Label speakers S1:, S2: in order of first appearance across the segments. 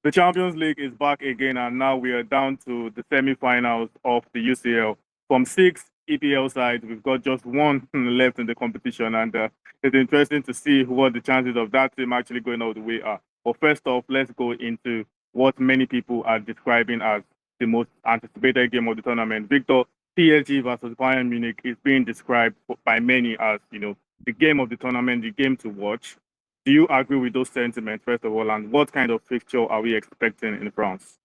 S1: The Champions League is back again, and now we are down to the semi-finals of the UCL. From 6 EPL sides, we've got just one left in the competition, and it's interesting to see what the chances of that team actually going all the way are. But first off, let's go into what many people are describing as the most anticipated game of the tournament. Victor, PSG versus Bayern Munich is being described by many as, the game of the tournament, the game to watch. Do you agree with those sentiments, first of all, and what kind of fixture are we expecting in France?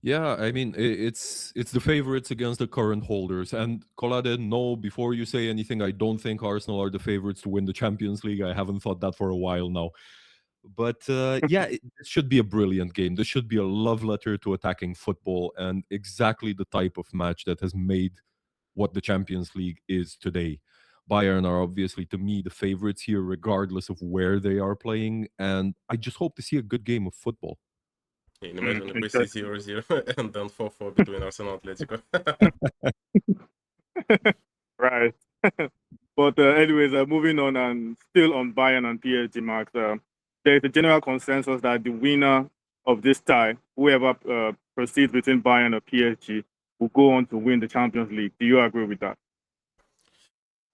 S2: Yeah, I mean it's the favorites against the current holders. And Colade, no, before you say anything, I don't think Arsenal are the favorites to win the Champions League. I haven't thought that for a while now. But yeah, it should be a brilliant game. This should be a love letter to attacking football and exactly the type of match that has made what the Champions League is today. Bayern are obviously, to me, the favorites here, regardless of where they are playing. And I just hope to see a good game of football.
S3: Yeah, imagine if we see 0-0 and then 4-4 between Arsenal and Atletico.
S1: Right. But anyways, moving on and still on Bayern and PSG, Max, there is a general consensus that the winner of this tie, whoever proceeds between Bayern and PSG, will go on to win the Champions League. Do you agree with that?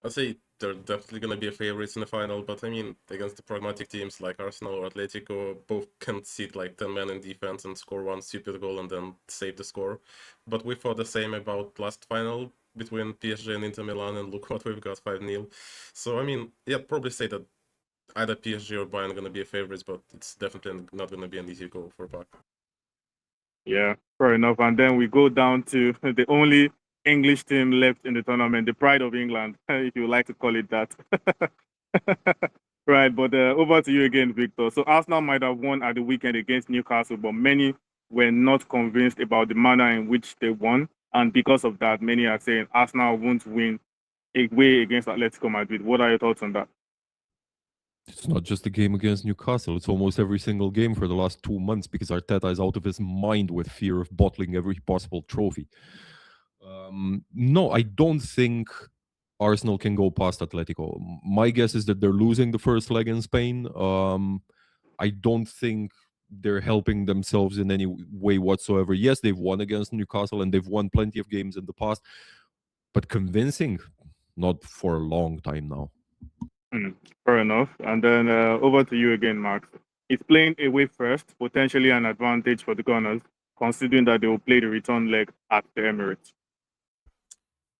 S3: I'd say they're definitely going to be favorites in the final, but I mean, against the pragmatic teams like Arsenal or Atletico, both can sit like 10 men in defense and score one stupid goal and then save the score. But we thought the same about last final between PSG and Inter Milan, and look what we've got, 5-0. So, I mean, yeah, probably say that either PSG or Bayern are going to be a favorites, but it's definitely not going to be an easy goal for Park.
S1: Yeah, fair enough. And then we go down to the only English team left in the tournament, the pride of England, if you like to call it that. Right, but over to you again, Victor. So Arsenal might have won at the weekend against Newcastle, but many were not convinced about the manner in which they won. And because of that, many are saying Arsenal won't win away against Atletico Madrid. What are your thoughts on that?
S2: It's not just a game against Newcastle. It's almost every single game for the last 2 months because Arteta is out of his mind with fear of bottling every possible trophy. No, I don't think Arsenal can go past Atletico. My guess is that they're losing the first leg in Spain. I don't think they're helping themselves in any way whatsoever. Yes, they've won against Newcastle and they've won plenty of games in the past, but convincing, not for a long time now.
S1: Fair enough. And then over to you again, Max. Is playing away first potentially an advantage for the Gunners, considering that they will play the return leg at the Emirates?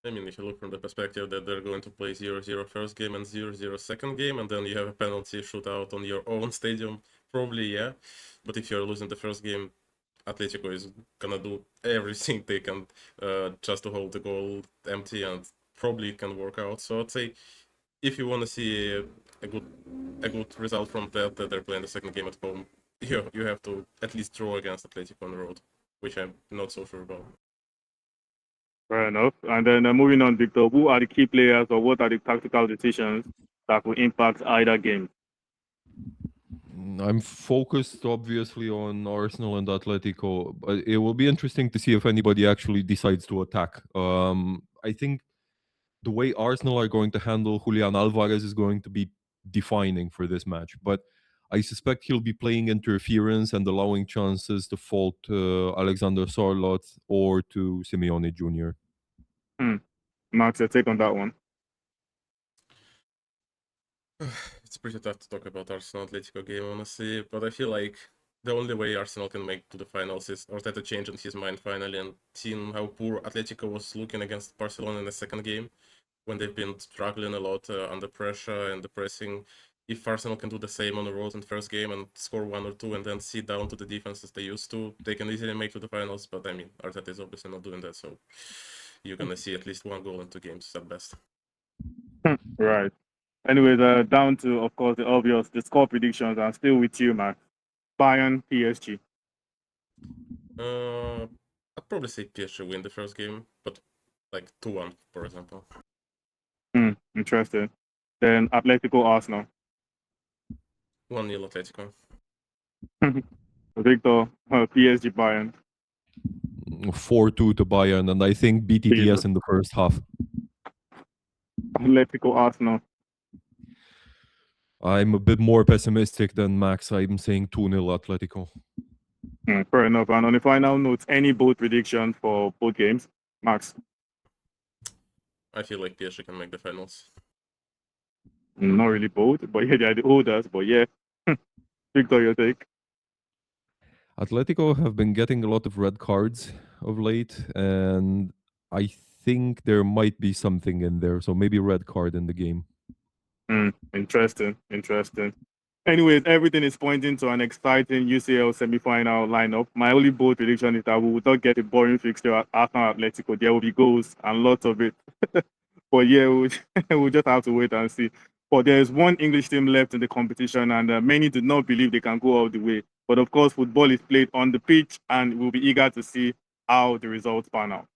S3: I mean, if you look from the perspective that they're going to play 0-0 first game and 0-0 second game, and then you have a penalty shootout on your own stadium, probably, yeah. But if you're losing the first game, Atletico is gonna do everything they can just to hold the goal empty, and probably can work out. So I'd say if you want to see a good result from that they're playing the second game at home, you have to at least draw against Atletico on the road, which I'm not so sure about.
S1: Fair enough. And then moving on, Victor, who are the key players or what are the tactical decisions that will impact either game?
S2: I'm focused, obviously, on Arsenal and Atletico, but it will be interesting to see if anybody actually decides to attack. I think the way Arsenal are going to handle Julian Alvarez is going to be defining for this match. But I suspect he'll be playing interference and allowing chances to fall to Alexander Sorloth or to Simeone Jr.
S1: Max, your take on that one?
S3: It's pretty tough to talk about Arsenal Atletico game, honestly, but I feel like the only way Arsenal can make to the finals is Arteta changing his mind finally and seeing how poor Atletico was looking against Barcelona in the second game, when they've been struggling a lot under pressure and the pressing. If Arsenal can do the same on the road in the first game and score 1 or 2 and then sit down to the defense as they used to, they can easily make to the finals. But I mean, Arteta is obviously not doing that, so you're gonna see at least 1 goal in 2 games at best.
S1: Right. Anyways, down to, of course, the obvious, the score predictions. I'm still with you, Max. Bayern, PSG.
S3: I'd probably say PSG win the first game, but like 2-1, for example.
S1: Interesting. Then Atletico, Arsenal.
S3: 1-0 Atletico.
S1: Victor, PSG, Bayern.
S2: 4-2 to Bayern, and I think BTTS in the first half.
S1: Atletico, Arsenal.
S2: I'm a bit more pessimistic than Max. I'm saying 2-0 Atletico.
S1: Fair enough. And on the final note, any bold prediction for both games, Max?
S3: I feel like PSG can make the finals.
S1: Not really bold, but yeah, they are the holders. But yeah, Victor, your take.
S2: Atletico have been getting a lot of red cards of late, and I think there might be something in there. So maybe red card in the game.
S1: Interesting. Anyways, everything is pointing to an exciting UCL semi-final lineup. My only bold prediction is that we will not get a boring fixture at Arsenal Atletico. There will be goals and lots of it. But yeah, we'll just have to wait and see. But there is one English team left in the competition, and many do not believe they can go all the way. But of course, football is played on the pitch, and we'll be eager to see how the results pan out.